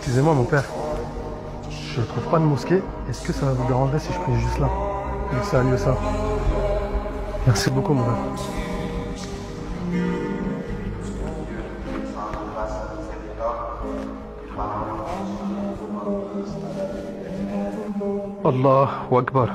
Excusez-moi mon père, je ne trouve pas de mosquée. Est-ce que ça vous dérangerait si je prie juste là? Vu que ça a lieu ça. Merci beaucoup mon père. Allahu Akbar.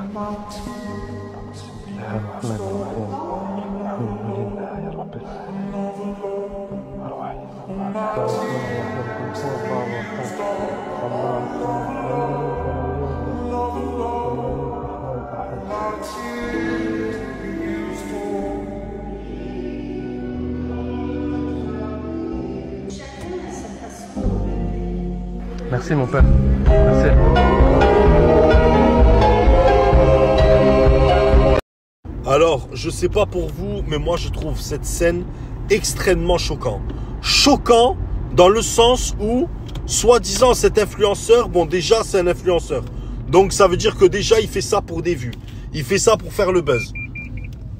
Merci mon père. Merci. Alors, je sais pas pour vous, mais moi je trouve cette scène extrêmement choquant. Choquant dans le sens où, soi-disant, cet influenceur, bon déjà c'est un influenceur. Donc ça veut dire que déjà il fait ça pour des vues. Il fait ça pour faire le buzz.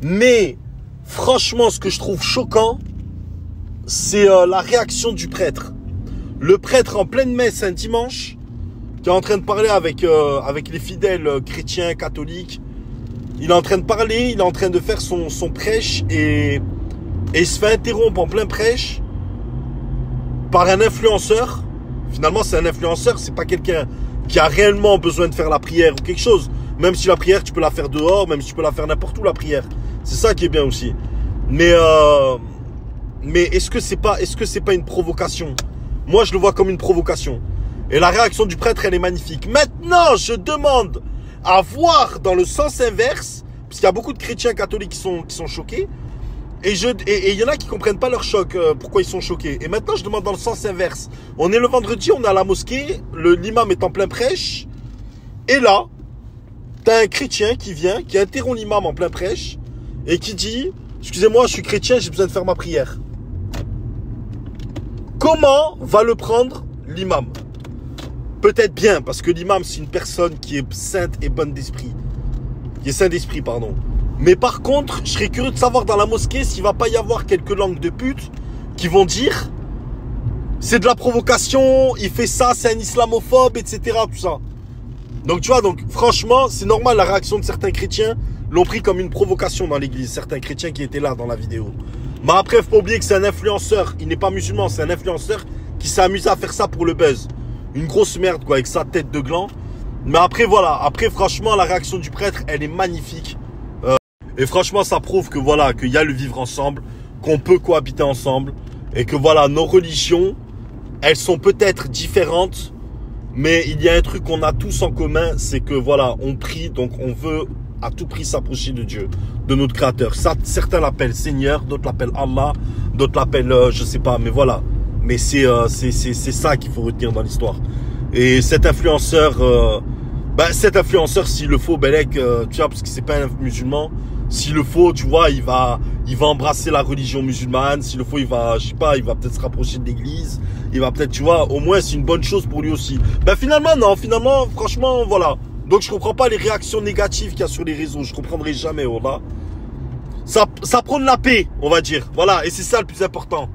Mais, franchement, ce que je trouve choquant, c'est la réaction du prêtre. Le prêtre en pleine messe un dimanche, qui est en train de parler avec les fidèles chrétiens, catholiques. Il est en train de parler, il est en train de faire son prêche et il se fait interrompre en plein prêche par un influenceur. Finalement, c'est un influenceur, c'est pas quelqu'un qui a réellement besoin de faire la prière ou quelque chose. Même si la prière, tu peux la faire dehors, même si tu peux la faire n'importe où, la prière. C'est ça qui est bien aussi. Mais est-ce que c'est pas une provocation? Moi, je le vois comme une provocation. Et la réaction du prêtre, elle est magnifique. Maintenant, je demande à voir dans le sens inverse, parce qu'il y a beaucoup de chrétiens catholiques qui sont choqués, et il y en a qui comprennent pas leur choc, pourquoi ils sont choqués. Et maintenant, je demande dans le sens inverse. On est le vendredi, on est à la mosquée, l'imam est en plein prêche, et là, t'as un chrétien qui vient, qui interrompt l'imam en plein prêche, et qui dit, excusez-moi, je suis chrétien, j'ai besoin de faire ma prière. Comment va le prendre l'imam? Peut-être bien, parce que l'imam, c'est une personne qui est sainte et bonne d'esprit. Qui est saint d'esprit, pardon. Mais par contre, je serais curieux de savoir dans la mosquée s'il ne va pas y avoir quelques langues de pute qui vont dire c'est de la provocation, il fait ça, c'est un islamophobe, etc. Tout ça. Donc tu vois, franchement, c'est normal, la réaction de certains chrétiens l'ont pris comme une provocation dans l'église. Certains chrétiens qui étaient là dans la vidéo. Mais après, il ne faut pas oublier que c'est un influenceur. Il n'est pas musulman, c'est un influenceur qui s'est amusé à faire ça pour le buzz. Une grosse merde, quoi, avec sa tête de gland. Mais après, voilà. Après, franchement, la réaction du prêtre, elle est magnifique. Et franchement, ça prouve que, voilà, qu'il y a le vivre ensemble, qu'on peut cohabiter ensemble. Et que, voilà, nos religions, elles sont peut-être différentes. Mais il y a un truc qu'on a tous en commun, c'est que, voilà, on prie, donc on veut à tout prix s'approcher de Dieu, de notre Créateur. Ça, certains l'appellent Seigneur, d'autres l'appellent Allah, d'autres l'appellent, je sais pas, mais voilà. Mais c'est ça qu'il faut retenir dans l'histoire. Et cet influenceur, s'il le faut, Belek, tu vois, parce que c'est pas un musulman, s'il le faut, tu vois, il va embrasser la religion musulmane. S'il le faut, il va peut-être se rapprocher de l'église. Il va peut-être, tu vois, au moins c'est une bonne chose pour lui aussi. Finalement, non, franchement, voilà. Donc je comprends pas les réactions négatives qu'il y a sur les réseaux. Je comprendrai jamais, voilà. Ça prône la paix, on va dire. Voilà, et c'est ça le plus important.